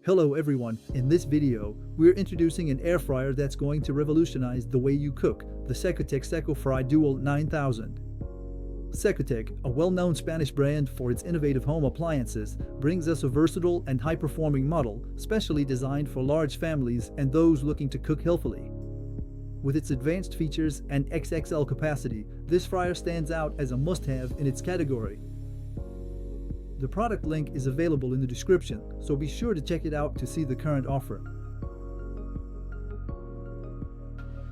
Hello everyone, in this video, we're introducing an air fryer that's going to revolutionize the way you cook, the Cecotec Cecofry Dual 9000. Cecotec, a well-known Spanish brand for its innovative home appliances, brings us a versatile and high-performing model, specially designed for large families and those looking to cook healthily. With its advanced features and XXL capacity, this fryer stands out as a must-have in its category. The product link is available in the description, so be sure to check it out to see the current offer.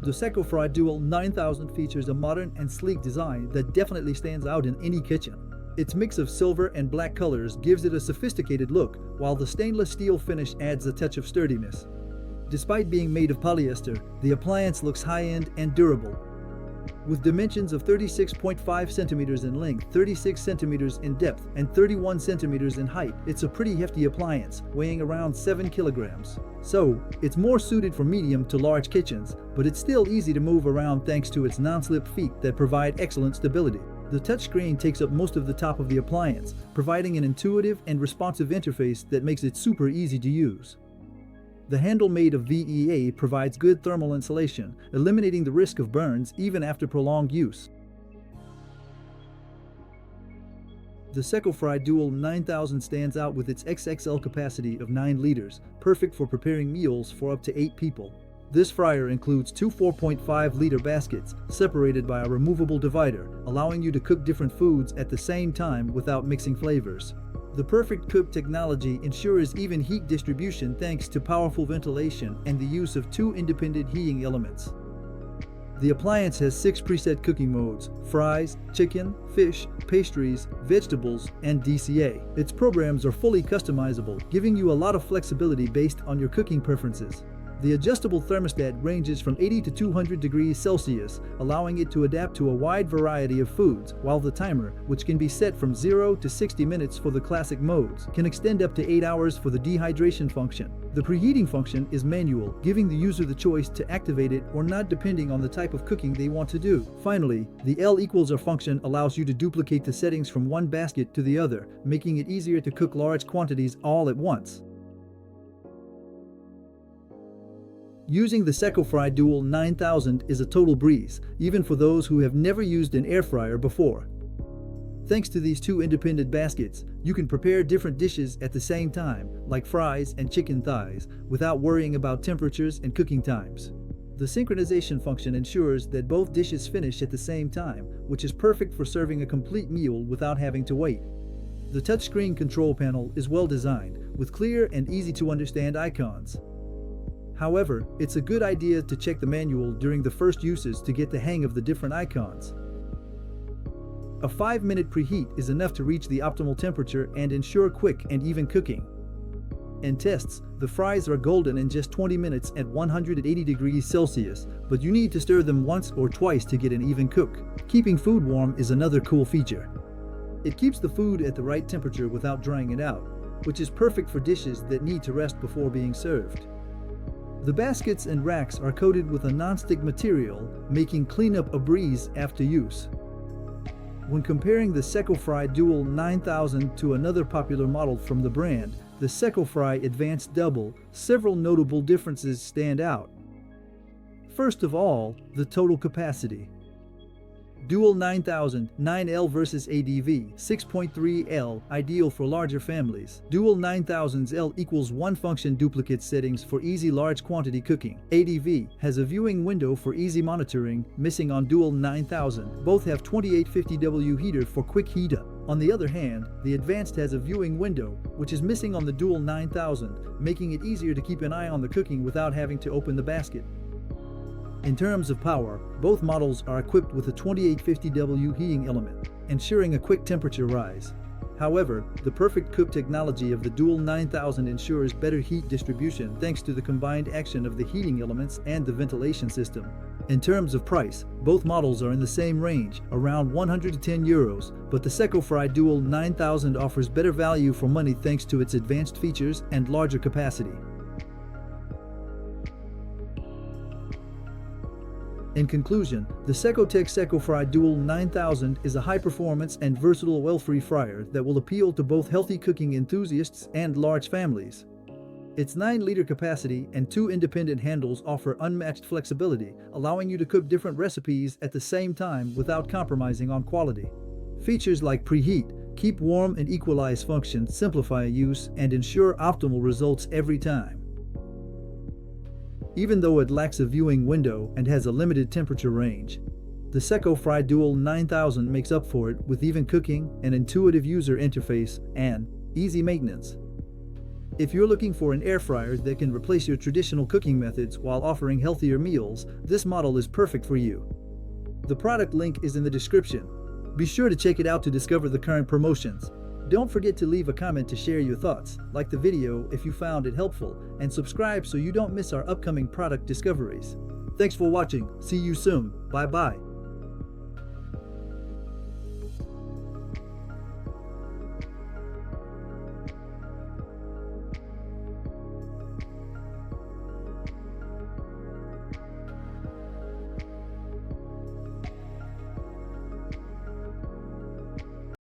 The Cecofry Dual 9000 features a modern and sleek design that definitely stands out in any kitchen. Its mix of silver and black colors gives it a sophisticated look, while the stainless steel finish adds a touch of sturdiness. Despite being made of polyester, the appliance looks high-end and durable. With dimensions of 36.5 centimeters in length, 36 centimeters in depth, and 31 centimeters in height, it's a pretty hefty appliance, weighing around 7 kilograms. So, it's more suited for medium to large kitchens, but it's still easy to move around thanks to its non-slip feet that provide excellent stability. The touchscreen takes up most of the top of the appliance, providing an intuitive and responsive interface that makes it super easy to use. The handle made of VEA provides good thermal insulation, eliminating the risk of burns even after prolonged use. The Cecofry Dual 9000 stands out with its XXL capacity of 9 liters, perfect for preparing meals for up to 8 people. This fryer includes two 4.5-liter baskets, separated by a removable divider, allowing you to cook different foods at the same time without mixing flavors. The Perfect Cook technology ensures even heat distribution thanks to powerful ventilation and the use of 2 independent heating elements. The appliance has 6 preset cooking modes: fries, chicken, fish, pastries, vegetables, and DCA. Its programs are fully customizable, giving you a lot of flexibility based on your cooking preferences. The adjustable thermostat ranges from 80 to 200 degrees Celsius, allowing it to adapt to a wide variety of foods, while the timer, which can be set from 0 to 60 minutes for the classic modes, can extend up to 8 hours for the dehydration function. The preheating function is manual, giving the user the choice to activate it or not depending on the type of cooking they want to do. Finally, the L=R function allows you to duplicate the settings from one basket to the other, making it easier to cook large quantities all at once. Using the Cecofry Dual 9000 is a total breeze, even for those who have never used an air fryer before. Thanks to these 2 independent baskets, you can prepare different dishes at the same time, like fries and chicken thighs, without worrying about temperatures and cooking times. The synchronization function ensures that both dishes finish at the same time, which is perfect for serving a complete meal without having to wait. The touchscreen control panel is well designed, with clear and easy-to-understand icons. However, it's a good idea to check the manual during the first uses to get the hang of the different icons. A 5-minute preheat is enough to reach the optimal temperature and ensure quick and even cooking. In tests, the fries are golden in just 20 minutes at 180 degrees Celsius, but you need to stir them once or twice to get an even cook. Keeping food warm is another cool feature. It keeps the food at the right temperature without drying it out, which is perfect for dishes that need to rest before being served. The baskets and racks are coated with a non-stick material, making cleanup a breeze after use. When comparing the Cecofry Dual 9000 to another popular model from the brand, the Cecofry Advanced Double, several notable differences stand out. First of all, the total capacity. Dual 9000, 9L versus ADV, 6.3L, ideal for larger families. Dual 9000's L=1 function duplicate settings for easy large quantity cooking. ADV has a viewing window for easy monitoring, missing on Dual 9000. Both have 2850W heater for quick heat up. On the other hand, the Advanced has a viewing window, which is missing on the Dual 9000, making it easier to keep an eye on the cooking without having to open the basket. In terms of power, both models are equipped with a 2850W heating element, ensuring a quick temperature rise. However, the Perfect Cook technology of the Dual 9000 ensures better heat distribution thanks to the combined action of the heating elements and the ventilation system. In terms of price, both models are in the same range, around €110, but the Cecofry Dual 9000 offers better value for money thanks to its advanced features and larger capacity. In conclusion, the Cecotec Cecofry Dual 9000 is a high-performance and versatile oil-free fryer that will appeal to both healthy cooking enthusiasts and large families. Its 9-liter capacity and 2 independent handles offer unmatched flexibility, allowing you to cook different recipes at the same time without compromising on quality. Features like preheat, keep warm and equalize functions simplify use and ensure optimal results every time. Even though it lacks a viewing window and has a limited temperature range, the Cecofry Dual 9000 makes up for it with even cooking, an intuitive user interface, and easy maintenance. If you're looking for an air fryer that can replace your traditional cooking methods while offering healthier meals, this model is perfect for you. The product link is in the description. Be sure to check it out to discover the current promotions. Don't forget to leave a comment to share your thoughts, like the video if you found it helpful, and subscribe so you don't miss our upcoming product discoveries. Thanks for watching. See you soon. Bye-bye.